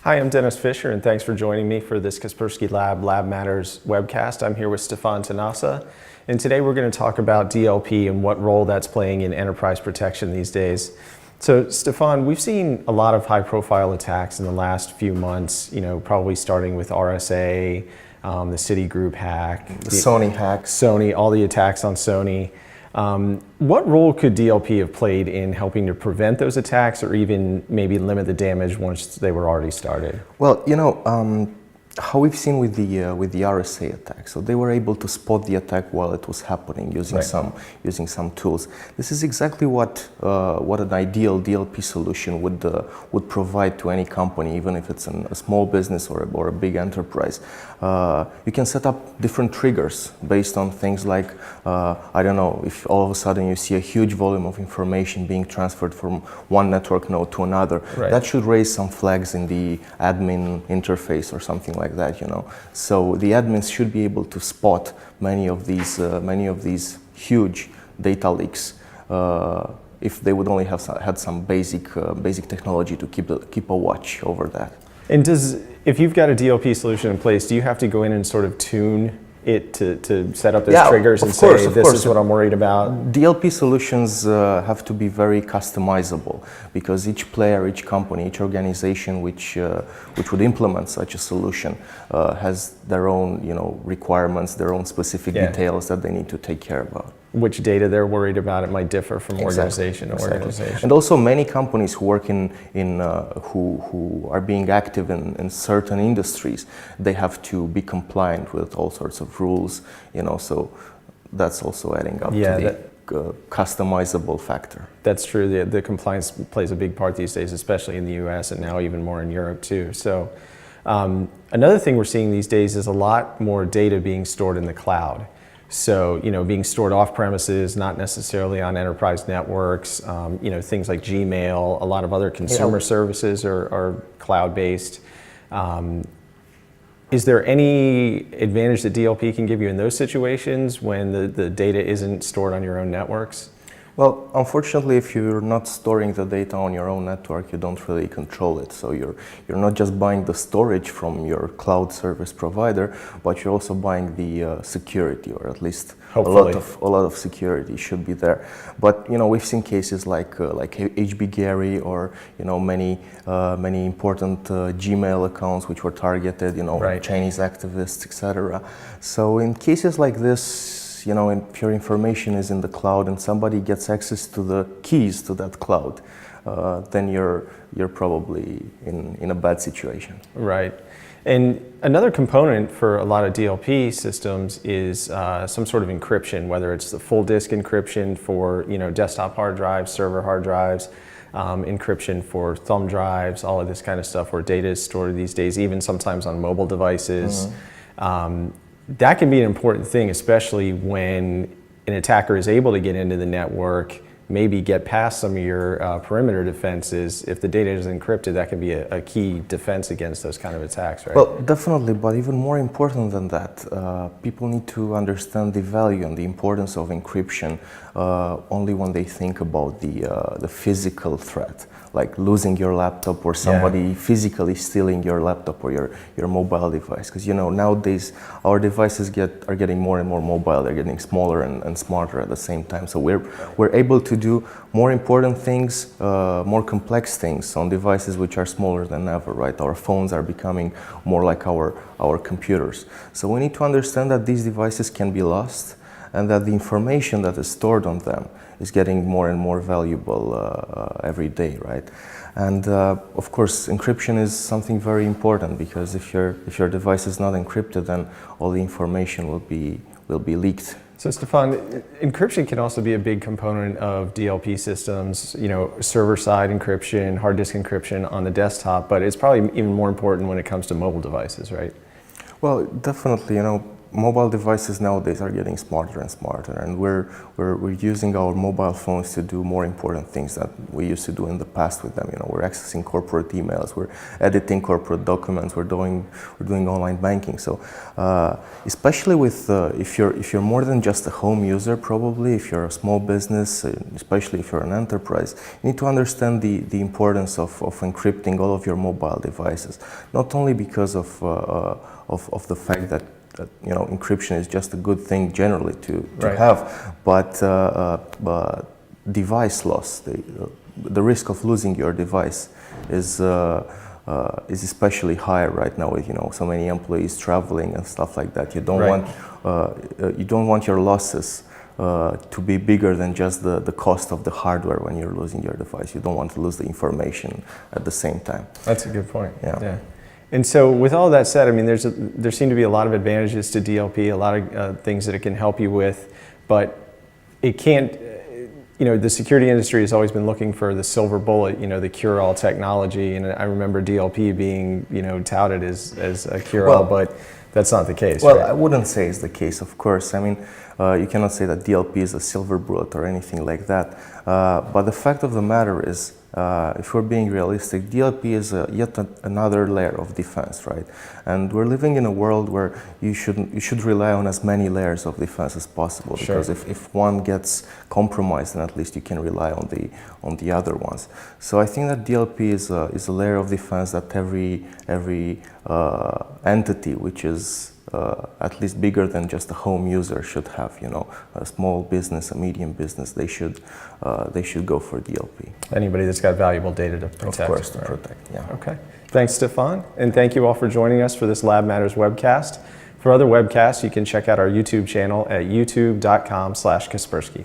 Hi, I'm Dennis Fisher, and thanks for joining me for this Kaspersky Lab Matters webcast. I'm here with Stefan Tanasa, and today we're going to talk about DLP and what role that's playing in enterprise protection these days. So, Stefan, we've seen a lot of high-profile attacks in the last few months, probably starting with RSA, the Citigroup hack, the Sony hack. Sony, all the attacks on Sony. What role could DLP have played in helping to prevent those attacks or even maybe limit the damage once they were already started? Well, how we've seen with the RSA attack, so they were able to spot the attack while it was happening using some tools. This is exactly what an ideal DLP solution would provide to any company, even if it's a small business or a big enterprise. You can set up different triggers based on things like I don't know, if all of a sudden you see a huge volume of information being transferred from one network node to another, that should raise some flags in the admin interface or something like that, So the admins should be able to spot many of these huge data leaks if they would only have had some basic technology to keep a watch over that. And if you've got a DLP solution in place, do you have to go in and sort of tune it to set up those triggers and say, this is what I'm worried about? DLP solutions have to be very customizable because each player, each company, each organization which would implement such a solution has their own requirements, their own specific details that they need to take care about. Which data they're worried about, it might differ from organization to organization. And also many companies who work who are being active in certain industries, they have to be compliant with all sorts of rules, so that's also adding up to the customizable factor. That's true. The compliance plays a big part these days, especially in the US and now even more in Europe too. So another thing we're seeing these days is a lot more data being stored in the cloud. So, being stored off premises, not necessarily on enterprise networks, things like Gmail, a lot of other consumer services are cloud-based. Is there any advantage that DLP can give you in those situations when the data isn't stored on your own networks? Well, unfortunately, if you're not storing the data on your own network, you don't really control it. So you're not just buying the storage from your cloud service provider, but you're also buying the security, or at least a lot of security should be there. But we've seen cases like HB Gary or many important Gmail accounts which were targeted, Chinese activists, etc. So in cases like this, if your information is in the cloud and somebody gets access to the keys to that cloud, then you're probably in a bad situation. Right. And another component for a lot of DLP systems is some sort of encryption, whether it's the full disk encryption for desktop hard drives, server hard drives, encryption for thumb drives, all of this kind of stuff where data is stored these days, even sometimes on mobile devices. That can be an important thing, especially when an attacker is able to get into the network, maybe get past some of your perimeter defenses. If the data is encrypted, that can be a key defense against those kind of attacks, right? Well, definitely, but even more important than that, people need to understand the value and the importance of encryption only when they think about the physical threat, like losing your laptop or somebody physically stealing your laptop or your mobile device. Because nowadays our devices are getting more and more mobile. They're getting smaller and smarter at the same time. So we're able to do more important things, more complex things on devices which are smaller than ever, right? Our phones are becoming more like our computers. So we need to understand that these devices can be lost and that the information that is stored on them is getting more and more valuable every day, right? And of course, encryption is something very important because if your device is not encrypted, then all the information will be leaked. So Stefan, encryption can also be a big component of DLP systems, server-side encryption, hard disk encryption on the desktop, but it's probably even more important when it comes to mobile devices, right? Well, definitely, mobile devices nowadays are getting smarter and smarter, and we're using our mobile phones to do more important things that we used to do in the past with them. You know, we're accessing corporate emails, we're editing corporate documents, we're doing online banking. So especially with if you're more than just a home user, probably if you're a small business, especially if you're an enterprise, you need to understand the importance of encrypting all of your mobile devices. Not only because of the fact that you know, encryption is just a good thing generally to Right. have, but device loss, the risk of losing your device is especially high right now with, you know, so many employees traveling and stuff like that. You don't Right. want your losses to be bigger than just the cost of the hardware when you're losing your device. You don't want to lose the information at the same time. That's a good point. Yeah. And so with all that said, I mean, there seem to be a lot of advantages to DLP, a lot of things that it can help you with, but it can't, you know, the security industry has always been looking for the silver bullet, you know, the cure-all technology. And I remember DLP being, you know, touted as a cure-all, but that's not the case. Well, right? I wouldn't say it's the case, of course. I mean, you cannot say that DLP is a silver bullet or anything like that. But the fact of the matter is, if we're being realistic, DLP is yet another layer of defense, right? And we're living in a world where you should rely on as many layers of defense as possible. Sure. Because if one gets compromised, then at least you can rely on the other ones. So I think that DLP is a layer of defense that every entity which is at least bigger than just a home user should have. You know, a small business, a medium business, they should go for DLP. Anybody that's got valuable data to protect. Of course, to right? protect. Yeah. Okay. Thanks, Stefan. And thank you all for joining us for this Lab Matters webcast. For other webcasts, you can check out our YouTube channel at youtube.com/Kaspersky.